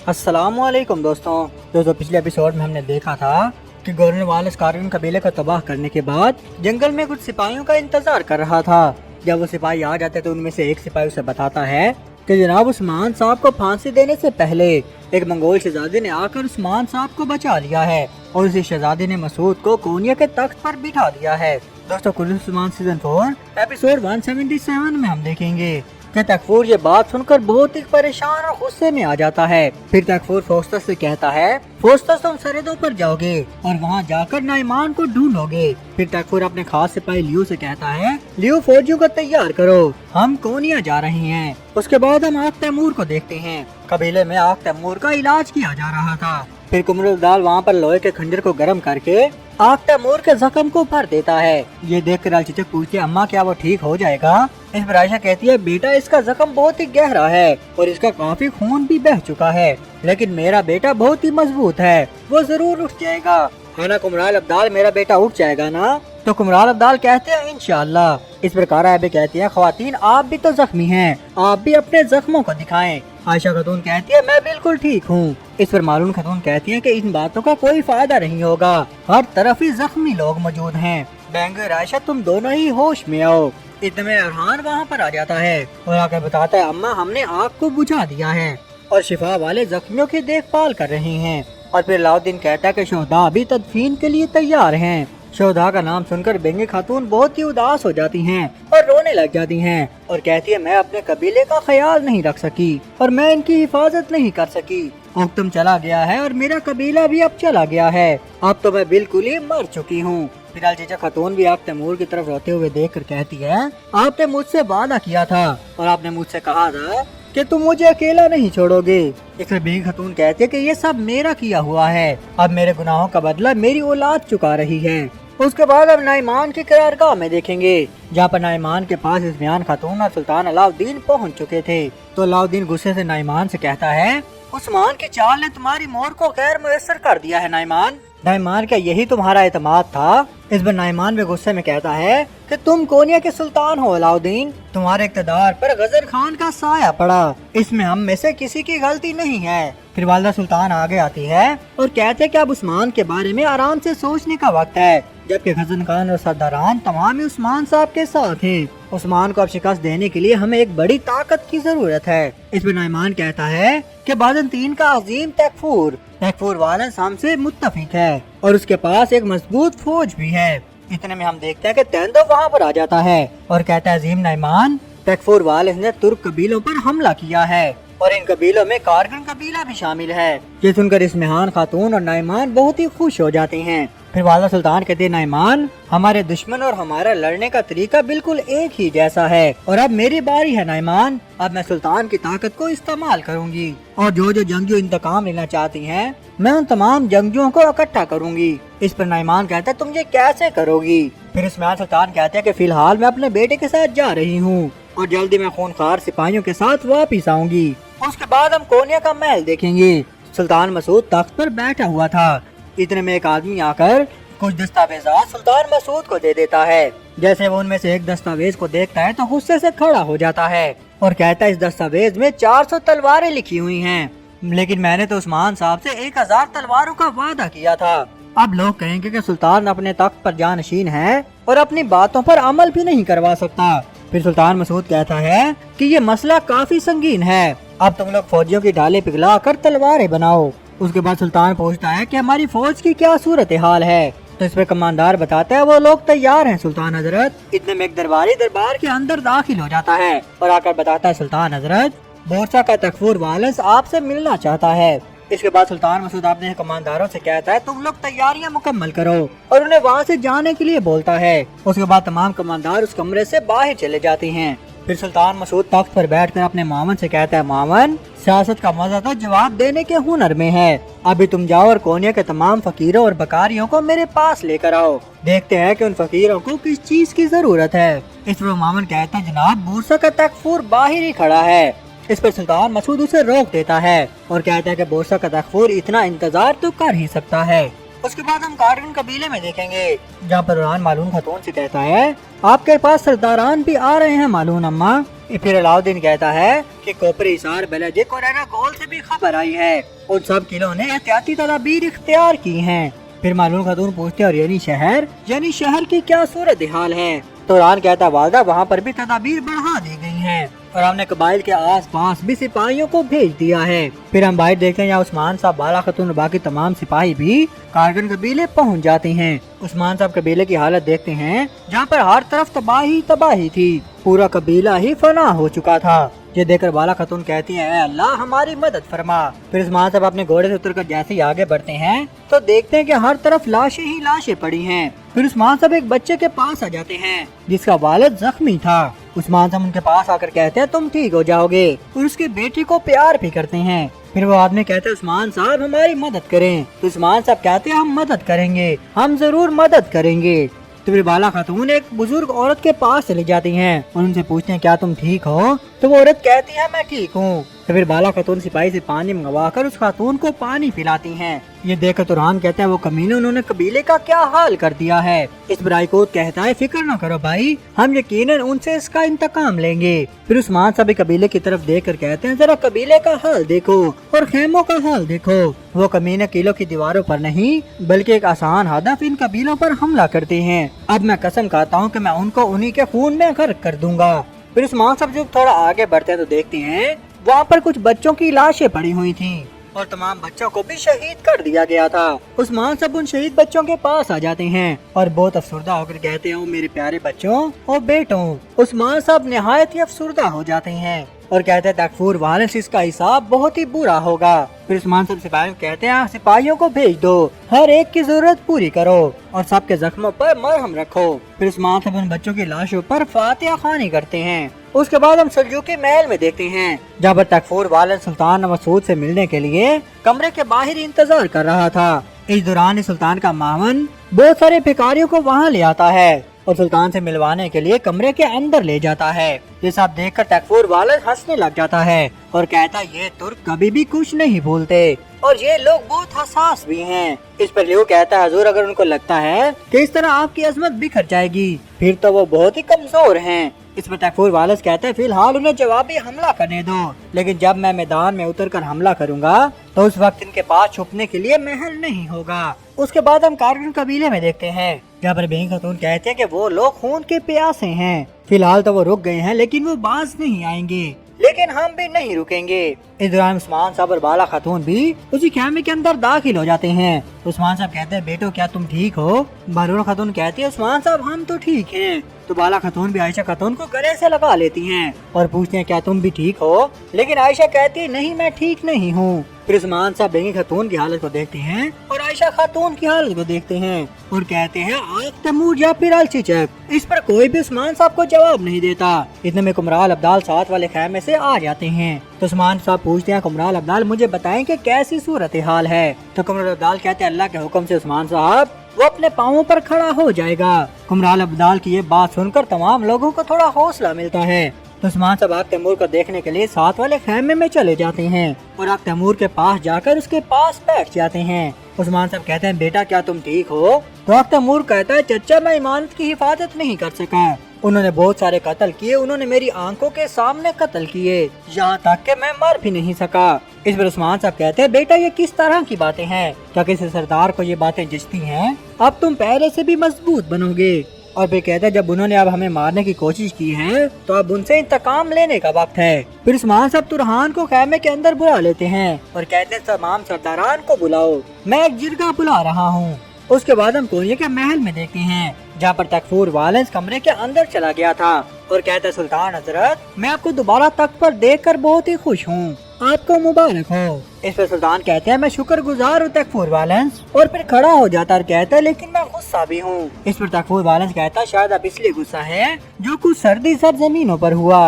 अस्सलाम वालेकुम दोस्तों पिछले एपिसोड में हमने देखा था कि गवर्नर वालिस कारगिल कबीले को तबाह करने के बाद जंगल में कुछ सिपाहियों का इंतजार कर रहा था। जब वो सिपाही आ जाते तो उनमें से एक सिपाही उसे बताता है कि जनाब उस्मान साहब को फांसी देने से पहले एक मंगोल शहजादे ने आकर उस्मान साहब को बचा लिया है और उसी शहजादे ने मसूद को कोनिया के तख्त पर बिठा दिया है। दोस्तों कुर्रत उस्मान सीजन 4 एपिसोड 177 में हम देखेंगे कि तकफूर ये बात सुनकर बहुत ही परेशान और गुस्से में आ जाता है। फिर तकफूर फोस्टस से कहता है, फोस्टस तुम सरहदों पर जाओगे और वहाँ जाकर नाइमान को ढूंढोगे। फिर तकफूर अपने खास सिपाही लियो से कहता है, लियो फौजियों को तैयार करो, हम कोनिया जा रहे हैं। उसके बाद हम आग तैमूर को देखते हैं। कबीले में आग तैमूर का इलाज किया जा रहा था। फिर कुमरुद्दाल वहाँ पर लोहे के खंजर को गर्म करके आग तैमूर के जख्म को भर देता है। ये देखकर अलचिचक पूछती है, अम्मा क्या वो ठीक हो जाएगा? इस पर आयशा कहती है, बेटा इसका जख्म बहुत ही गहरा है और इसका काफी खून भी बह चुका है, लेकिन मेरा बेटा बहुत ही मजबूत है, वो जरूर उठ जाएगा। है ना कुमराल अब्दाल, मेरा बेटा उठ जाएगा ना? तो कुमराल अब्दाल कहते हैं इंशाअल्लाह। इस प्रकार आयबा कहती है, ख्वातीन आप भी तो जख्मी हैं, आप भी अपने जख्मों को दिखाएं। आयशा खातून कहती है, मैं बिल्कुल ठीक हूँ। इस पर मालूम खातून कहती है कि इन बातों का कोई फायदा नहीं होगा, हर तरफ ही जख्मी लोग मौजूद हैं। बैंग और आयशा तुम दोनों ही होश में आओ। इतने में अरहान वहाँ पर आ जाता है और आकर बताता है, अम्मा हमने आग को बुझा दिया है और शिफा वाले जख्मियों की देखभाल कर रहे हैं। और फिर अलाउद्दीन कहता है कि शोहदा अभी तदफीन के लिए तैयार हैं। शोहदा का नाम सुनकर बेंगे खातून बहुत ही उदास हो जाती हैं और रोने लग जाती हैं और कहती है, मैं अपने कबीले का ख्याल नहीं रख सकी और मैं इनकी हिफाजत नहीं कर सकी। हुक्म चला गया है और मेरा कबीला भी अब चला गया है, अब तो मैं बिल्कुल ही मर चुकी हूँ। फिर अलचिचक खातून भी आग तैमूर की तरफ रोते हुए देख कर कहती है, आपने मुझसे वादा किया था और आपने मुझसे कहा था कि तुम मुझे अकेला नहीं छोड़ोगे। इसलिए बेग खातून कहती है कि ये सब मेरा किया हुआ है, अब मेरे गुनाहों का बदला मेरी औलाद चुका रही है। उसके बाद अब नाइमान की करारगाह में देखेंगे, जहाँ पर नाइमान के पास इस्मियान खातून और सुल्तान अलाउद्दीन पहुँच चुके थे। तो अलाउद्दीन गुस्से से नाइमान से कहता है, उस्मान की चाल ने तुम्हारी मोर को गैर मुयस्सर कर दिया है नाइमान। नाइमान क्या यही तुम्हारा एतमाद था? इस पर नाइमान भी गुस्से में कहता है कि तुम कोनिया के सुल्तान हो अलाउद्दीन, तुम्हारे इक़्तिदार पर गजर खान का साया पड़ा, इसमें हम में से किसी की गलती नहीं है। फिर वालिदा सुल्तान आगे आती है और कहते हैं कि अब उस्मान के बारे में आराम से सोचने का वक्त है, जबकि गजन खान और सरदारान तमाम ही उस्मान साहब के साथ हैं। उस्मान को अब शिकस्त देने के लिए हमें एक बड़ी ताकत की जरूरत है। इस पर नाइमान कहता है कि बाज़ंतीन का अजीम तकफूर वालिस हमसे मुत्तफिक है और उसके पास एक मजबूत फौज भी है। इतने में हम देखते हैं कि तेंदो वहाँ पर आ जाता है और कहता है, अजीम नाइमान, तकफूर वालिस ने तुर्क कबीलों पर हमला किया है और इन कबीलों में कारगिल कबीला भी शामिल है। ये सुनकर इस्मिहान खातून और नाइमान बहुत ही खुश हो जाते हैं। फिर वालिदा सुल्तान कहते हैं, नाइमान, हमारे दुश्मन और हमारा लड़ने का तरीका बिल्कुल एक ही जैसा है और अब मेरी बारी है नाइमान, अब मैं सुल्तान की ताकत को इस्तेमाल करूंगी और जो जो जंगजू इंतकाम लेना चाहती हैं, मैं उन तमाम जंगजुओं को इकट्ठा करूंगी। इस पर नाइमान कहता है, तुम ये कैसे करोगी? फिर इस्माइल सुल्तान कहते हैं कि फिलहाल मैं अपने बेटे के साथ जा रही हूँ और जल्दी मैं खूनखार सिपाहियों के साथ वापिस आऊंगी। उसके बाद हम कोनिया का महल देखेंगे। सुल्तान मसूद तख्त पर बैठा हुआ था। इतने में एक आदमी आकर कुछ दस्तावेजात सुल्तान मसूद को दे देता है। जैसे वो उनमें से एक दस्तावेज को देखता है तो गुस्से से खड़ा हो जाता है और कहता है, इस दस्तावेज में 400 तलवारें लिखी हुई हैं, लेकिन मैंने तो उस्मान साहब से 1000 तलवारों का वादा किया था। अब लोग कहेंगे कि सुल्तान अपने तख्त पर जानशीन है और अपनी बातों पर अमल भी नहीं करवा सकता। फिर सुल्तान मसूद कहता है कि ये मसला काफी संगीन है, अब तुम लोग फौजियों की ढाले पिघला कर तलवारें बनाओ। उसके बाद सुल्तान पूछता है कि हमारी फौज की क्या सूरत हाल है? तो इस पर कमांडर बताता है, वो लोग तैयार हैं सुल्तान हजरत। इतने में एक दरबारी दरबार के अंदर दाखिल हो जाता है और आकर बताता है, सुल्तान हजरत, बोरसा का तकफूर वालिस आपसे मिलना चाहता है। इसके बाद सुल्तान मसूद अपने कमांडरों से कहता है, तुम लोग तैयारियां मुकम्मल करो और उन्हें वहाँ से जाने के लिए बोलता है। उसके बाद तमाम कमांडर उस कमरे से बाहर चले जाते हैं। फिर सुल्तान मसूद तख्त पर बैठकर अपने मामन से कहता है, मामन, सियासत का मजा तो जवाब देने के हुनर में है, अभी तुम जाओ और कोनिया के तमाम फकीरों और बकारियों को मेरे पास लेकर आओ, देखते हैं कि उन फकीरों को किस चीज की जरूरत है। इस पर मामन कहता है, जनाब बोरसा का तकफूर बाहर ही खड़ा है। इस पर सुल्तान मसूद उसे रोक देता है और कहता है कि बोरसा का तकफूर इतना इंतजार तो कर ही सकता है। उसके बाद हम कारगिल कबीले में देखेंगे, जहाँ पर रुहान मालून खातून से कहता है, आपके पास सरदारान भी आ रहे हैं मालून अम्मा। फिर अलाउद्दीन कहता है कि कोपरी हिसार बेलाजिक और एनागोल से भी खबर आई है, उन सब किलों ने एहतियाती तदाबीर इख्तियार की हैं। फिर मालूम खातून पूछते हैं और यानी शहर की क्या सूरत हाल है? तो ईरान कहता है वालदा वहाँ पर भी तदाबीर बढ़ा दी गई हैं और हमने कबाइल के आस पास भी सिपाहियों को भेज दिया है। फिर हम बाहर देखते हैं यहाँ उस्मान साहब, बाला खातून और बाकी तमाम सिपाही भी कारगिल कबीले पहुँच जाते हैं। उस्मान साहब कबीले की हालत देखते हैं जहाँ पर हर तरफ तबाही थी, पूरा कबीला ही फना हो चुका था। ये देखकर बाला खातून कहती है अल्लाह हमारी मदद फरमा। फिर उस्मान साहब अपने घोड़े से उतरकर जैसे ही आगे बढ़ते हैं तो देखते हैं कि हर तरफ लाशें ही लाशें पड़ी हैं। फिर उस्मान साहब एक बच्चे के पास आ जाते हैं जिसका वालिद जख्मी था। उस्मान साहब उनके पास आकर कहते हैं तुम ठीक हो जाओगे और उसकी बेटी को प्यार भी करते हैं। फिर वो आदमी कहते हैं उस्मान साहब हमारी मदद करें। तो उस्मान साहब कहते हैं हम मदद करेंगे, हम जरूर मदद करेंगे। तो फिर बाला खातून एक बुजुर्ग औरत के पास चली जाती हैं और उनसे पूछते हैं क्या तुम ठीक हो? तो वो औरत कहती है मैं ठीक हूँ। तो फिर बाला खातून सिपाही से पानी मंगवा कर उस खातून को पानी पिलाती हैं। ये देखकर तुरहान कहता है वो कमीने उन्होंने कबीले का क्या हाल कर दिया है। इस पर आइकोत कहता है फिक्र न करो भाई, हम यकीनन उनसे इसका इंतकाम लेंगे। फिर उस्मान साहब कबीले की तरफ देख कर कहते हैं जरा कबीले का हाल देखो और खेमों का हाल देखो। वो कमीने किलों की दीवारों पर नहीं बल्कि एक आसान हदफ इन कबीलों पर हमला करते हैं। अब मैं कसम खाता हूँ कि मैं उनको उन्हीं के खून में गर्क कर दूंगा। फिर उस्मान साहब जब थोड़ा आगे बढ़ते हैं तो देखते हैं वहाँ पर कुछ बच्चों की लाशें पड़ी हुई थीं और तमाम बच्चों को भी शहीद कर दिया गया था। उस्मान साहब उन शहीद बच्चों के पास आ जाते हैं और बहुत अफसुर्दा होकर कहते हैं ओ मेरे प्यारे बच्चों और बेटों। उस्मान साहब निहायत ही अफसुर्दा हो जाते हैं और कहते हैं तकफूर वालिस इसका हिसाब बहुत ही बुरा होगा। फिर उस्मान साहब सिपाहियों को कहते हैं सिपाहियों को भेज दो, हर एक की जरूरत पूरी करो और सबके जख्मों पर मरहम रखो। फिर उस्मान साहब उन बच्चों की लाशों पर फातिहा खानी करते हैं। उसके बाद हम सल्जूकी महल में देखते हैं जहाँ पर तकफूर वालिस सुल्तान मसूद से मिलने के लिए कमरे के बाहर इंतजार कर रहा था। इस दौरान सुल्तान का मामन बहुत सारे भिखारियों को वहाँ ले आता है और सुल्तान से मिलवाने के लिए कमरे के अंदर ले जाता है। ये सब देखकर तकफूर वालिस हंसने लग जाता है और कहता है ये तुर्क कभी भी कुछ नहीं भूलते और ये लोग बहुत हसास भी हैं। इस पर लियो कहता है हुजूर अगर उनको लगता है कि इस तरह आपकी अजमत बिखर जाएगी फिर तो वो बहुत ही कमजोर हैं। इस पर तकफूर वालिस कहते हैं फिलहाल उन्हें जवाबी हमला करने दो, लेकिन जब मैं मैदान में उतरकर हमला करूंगा तो उस वक्त इनके पास छुपने के लिए महल नहीं होगा। उसके बाद हम कारगिल कबीले में देखते हैं जहाँ पर बेगम खातून कहते हैं कि वो लोग खून के प्यासे हैं। फिलहाल तो वो रुक गए हैं लेकिन वो बाज नहीं आएंगे, लेकिन हम भी नहीं रुकेंगे। इस दौरान उस्मान साहब और बाला खातून भी उसी खेमे के अंदर दाखिल हो जाते हैं। उस्मान साहब कहते हैं बेटो क्या तुम ठीक हो? बाला खातून कहती है उस्मान साहब हम तो ठीक हैं। तो बाला खातून भी आयशा खातून को गले से लगा लेती हैं और पूछते हैं क्या तुम भी ठीक हो? लेकिन आयशा कहती है नहीं मैं ठीक नहीं हूँ। फिर उस्मान साहब बेगी खातून की हालत को देखते हैं और आयशा खातून की हालत को देखते हैं और कहते हैं आग तैमूर या फिर अलचिचक। इस पर कोई भी उस्मान साहब को जवाब नहीं देता। इतने में कुमराल अब्दाल साथ वाले खेमे से आ जाते हैं। तो उस्मान साहब पूछते हैं कुमराल अब्दाल मुझे बताएं कि कैसी सूरत हाल है? तो कुमराल अब्दाल कहते हैं अल्लाह के हुक्म से उस्मान साहब वो अपने पाँवों पर खड़ा हो जाएगा। कुमराल अब्दाल की ये बात सुनकर तमाम लोगों को थोड़ा हौसला मिलता है। तो उस्मान साहब आग तैमूर को देखने के लिए साथ वाले खेमे में चले जाते हैं और आग तैमूर के पास जाकर उसके पास बैठ जाते हैं। उस्मान साहब कहते हैं बेटा क्या तुम ठीक हो? तो आग तैमूर कहता है चचा मैं इमानत की हिफाजत नहीं कर सका, उन्होंने बहुत सारे कत्ल किए, उन्होंने मेरी आंखों के सामने कत्ल किए, यहाँ तक कि मैं मर भी नहीं सका। इस पर उस्मान साहब कहते हैं बेटा ये किस तरह की बातें हैं? क्या किसी सरदार को ये बातें जचती हैं? अब तुम पहले से भी मजबूत बनोगे। और फिर कहता है जब उन्होंने अब हमें मारने की कोशिश की है तो अब उनसे इंतकाम लेने का वक्त है। फिर उस्मान साहब तुरहान को खेमे के अंदर बुला लेते हैं और कहते हैं तमाम सरदारान को बुलाओ, मैं एक जिरगा बुला रहा हूँ। उसके बाद हम कोरिया के महल में देखते हैं जहाँ पर तकफूर वालिस कमरे के अंदर चला गया था और कहता है सुल्तान हजरत मैं आपको दोबारा तख्त पर देखकर बहुत ही खुश हूँ, आपको मुबारक हो। इस पर सुल्तान कहते हैं मैं शुक्रगुजार हूँ तकफूर वालिस। और फिर खड़ा हो जाता और कहता है लेकिन मैं गुस्सा भी हूँ। इस पर तकफूर वालिस कहता है शायद अब इसलिए गुस्सा है जो कुछ सर्दी सरजमीनों पर हुआ।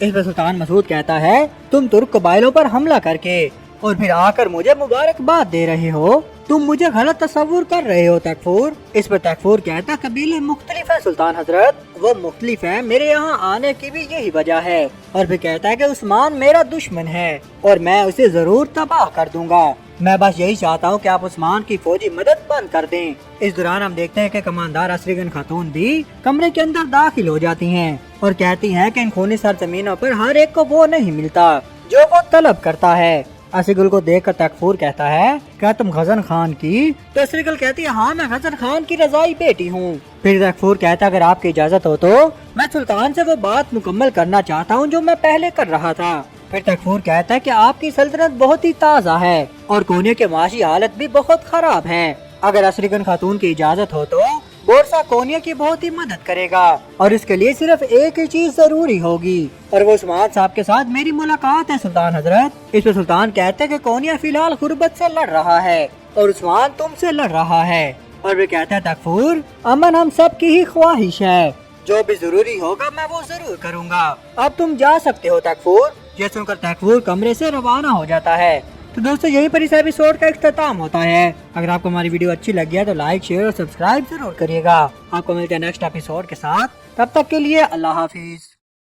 इस पर सुल्तान मसूद कहता है तुम तुर्क कबाइलों पर हमला करके और फिर आकर मुझे मुबारकबाद दे रहे हो, तुम मुझे गलत तस्वुर कर रहे हो तकफूर। इस पर तकफूर कहता कबीले मुख्तलिफ है सुल्तान हजरत, वो मुख्तलिफ है, मेरे यहाँ आने की भी यही वजह है। और फिर कहता है कि उस्मान मेरा दुश्मन है और मैं उसे जरूर तबाह कर दूंगा। मैं बस यही चाहता हूँ कि आप उस्मान की फौजी मदद बंद कर दें। इस दौरान हम देखते हैं कि कमांडर असरीगन खातून भी कमरे के अंदर दाखिल हो जाती हैं और कहती हैं कि इन खूनी सरजमीनों पर हर एक को वो नहीं मिलता जो वो तलब करता है। असरीगल को देखकर तकफूर कहता है, क्या तुम गजन खान की? तो असरीगल कहती है, हाँ मैं गजन खान की रजाई बेटी हूँ। फिर तकफूर कहता है, अगर आपकी इजाजत हो तो मैं सुल्तान से वो बात मुकम्मल करना चाहता हूँ जो मैं पहले कर रहा था। फिर तकफूर कहता है कि आपकी सल्तनत बहुत ही ताज़ा है और कोने की माशी हालत भी बहुत खराब है। अगर असरीगन खातून की इजाजत हो तो बोरसा कोनिया की बहुत ही मदद करेगा और इसके लिए सिर्फ एक ही चीज जरूरी होगी और वो उस्मान साहब के साथ मेरी मुलाकात है सुल्तान हजरत। इस पर सुल्तान कहते हैं कि कोनिया फिलहाल गुर्बत से लड़ रहा है और उस्मान तुमसे लड़ रहा है। और वे कहता है, तकफूर अमन हम सब की ही ख्वाहिश है, जो भी जरूरी होगा मैं वो जरूर करूँगा। अब तुम जा सकते हो तकफूर। ये सुनकर तकफूर कमरे से रवाना हो जाता है। तो दोस्तों यहीं पर इस एपिसोड का इख्तिताम होता है। अगर आपको हमारी वीडियो अच्छी लगी है तो लाइक शेयर और सब्सक्राइब जरूर करिएगा। आपको मिलते हैं नेक्स्ट एपिसोड के साथ, तब तक के लिए अल्लाह हाफिज।